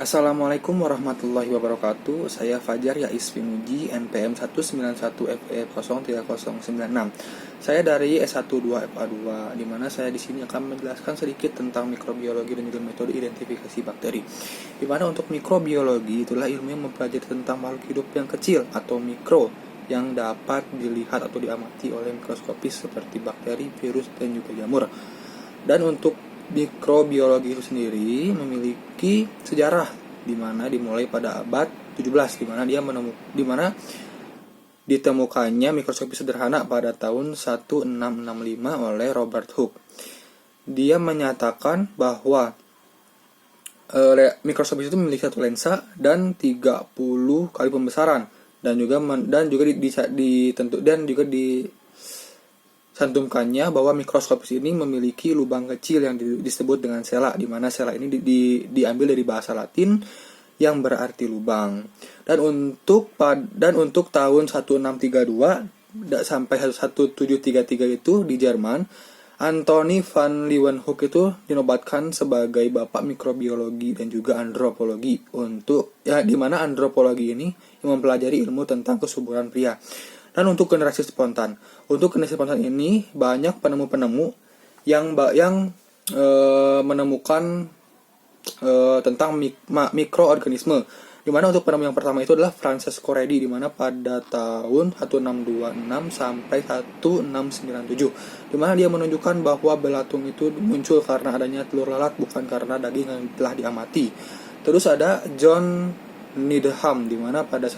Assalamualaikum warahmatullahi wabarakatuh. Saya Fajar Yais Pinuji, NPM 191FE03096. Saya dari S12 FA2, di mana saya di sini akan menjelaskan sedikit tentang mikrobiologi dan juga metode identifikasi bakteri. Di mana untuk mikrobiologi itulah ilmu yang mempelajari tentang makhluk hidup yang kecil atau mikro yang dapat dilihat atau diamati oleh mikroskopis seperti bakteri, virus, dan juga jamur. Dan untuk mikrobiologi itu sendiri memiliki sejarah di mana dimulai pada abad 17 di mana ditemukannya mikroskopi sederhana pada tahun 1665 oleh Robert Hooke. Dia menyatakan bahwa mikroskopi itu memiliki satu lensa dan 30 kali pembesaran dan juga disantumkannya bahwa mikroskopis ini memiliki lubang kecil yang disebut dengan sela, di mana sela ini diambil dari bahasa Latin yang berarti lubang. Dan untuk tahun 1632 sampai 1733 itu di Jerman, Anthony van Leeuwenhoek itu dinobatkan sebagai bapak mikrobiologi dan juga antropologi, di mana antropologi ini yang mempelajari ilmu tentang kesuburan pria. Dan untuk generasi spontan ini banyak penemu-penemu yang menemukan tentang mikroorganisme. Di mana untuk penemu yang pertama itu adalah Francesco Redi, di mana pada tahun 1626 sampai 1697, di mana dia menunjukkan bahwa belatung itu muncul karena adanya telur lalat, bukan karena daging yang telah diamati. Terus ada John Needham, di mana pada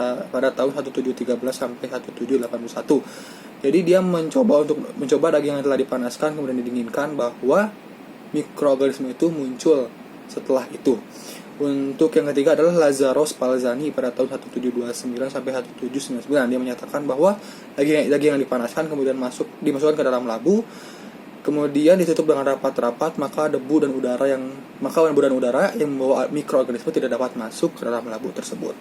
tahun 1713 sampai 1781. Jadi dia mencoba daging yang telah dipanaskan kemudian didinginkan, bahwa mikroorganisme itu muncul setelah itu. Untuk yang ketiga adalah Lazzaro Spallanzani pada tahun 1729 sampai 1799. Dia menyatakan bahwa daging yang dipanaskan kemudian dimasukkan ke dalam labu, kemudian ditutup dengan rapat-rapat, maka debu dan udara yang membawa mikroorganisme tidak dapat masuk ke dalam labu tersebut.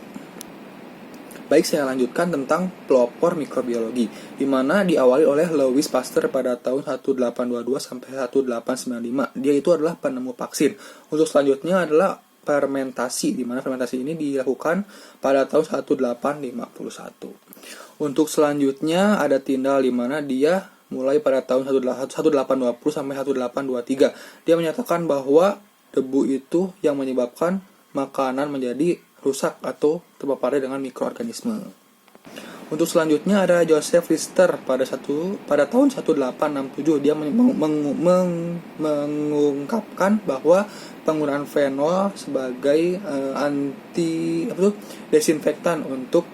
Baik, saya lanjutkan tentang pelopor mikrobiologi, di mana diawali oleh Louis Pasteur pada tahun 1822 sampai 1895. Dia itu adalah penemu vaksin. Untuk selanjutnya adalah fermentasi, di mana fermentasi ini dilakukan pada tahun 1851. Untuk selanjutnya ada Tyndall, di mana dia mulai pada tahun 1820 sampai 1823. Dia menyatakan bahwa debu itu yang menyebabkan makanan menjadi rusak atau terpapar dengan mikroorganisme. Untuk selanjutnya ada Joseph Lister pada tahun 1867. Dia mengungkapkan bahwa penggunaan fenol sebagai desinfektan untuk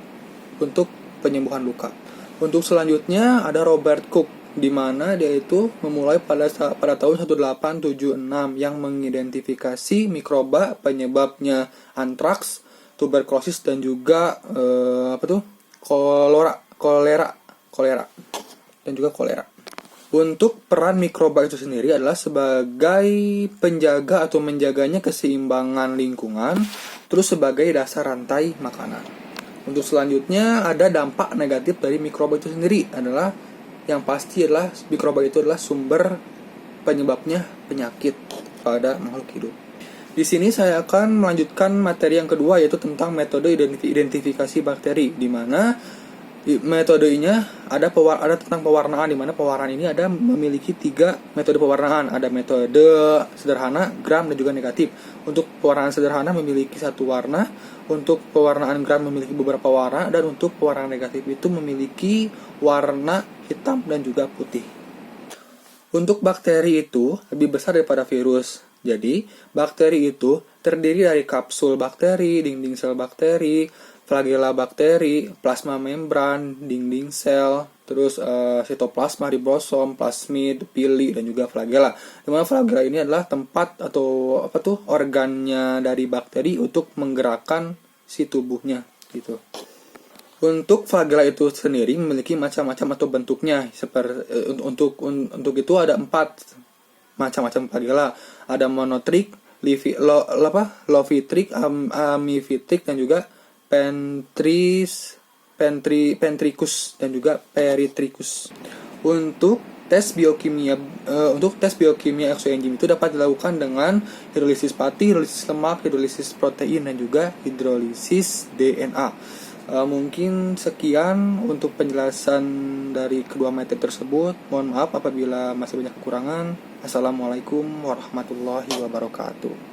penyembuhan luka. Untuk selanjutnya ada Robert Koch, di mana dia itu memulai pada tahun 1876 yang mengidentifikasi mikroba penyebabnya antraks, tuberkulosis, dan juga kolera dan juga kolera. Untuk peran mikroba itu sendiri adalah sebagai penjaga atau menjaganya keseimbangan lingkungan, terus sebagai dasar rantai makanan. Untuk selanjutnya ada dampak negatif dari mikroba itu sendiri, adalah yang pasti adalah mikroba itu adalah sumber penyebabnya penyakit pada makhluk hidup. Di sini saya akan melanjutkan materi yang kedua, yaitu tentang metode identifikasi bakteri, di mana metodenya ada tentang pewarnaan, di mana pewarnaan ini memiliki 3 metode pewarnaan. Ada metode sederhana, gram, dan juga negatif. Untuk pewarnaan sederhana memiliki 1 warna, untuk pewarnaan gram memiliki beberapa warna, dan untuk pewarnaan negatif itu memiliki warna hitam dan juga putih. Untuk bakteri itu lebih besar daripada virus. Jadi, bakteri itu terdiri dari kapsul bakteri, dinding sel bakteri, flagella bakteri, plasma membran, dinding sel, terus sitoplasma, ribosom, plasmid, pili, dan juga flagella. Dimana flagella ini adalah tempat atau organnya dari bakteri untuk menggerakkan si tubuhnya gitu. Untuk flagella itu sendiri memiliki macam-macam atau bentuknya. Untuk itu ada 4 macam-macam flagella. Ada monotrik, lovitrik, amifitrik, dan juga pentricus dan juga peritricus. Untuk Untuk tes biokimia eksoenzim itu dapat dilakukan dengan hidrolisis pati, hidrolisis lemak, hidrolisis protein, dan juga hidrolisis DNA. Mungkin sekian untuk penjelasan dari kedua metode tersebut. Mohon maaf apabila masih banyak kekurangan. Assalamualaikum warahmatullahi wabarakatuh.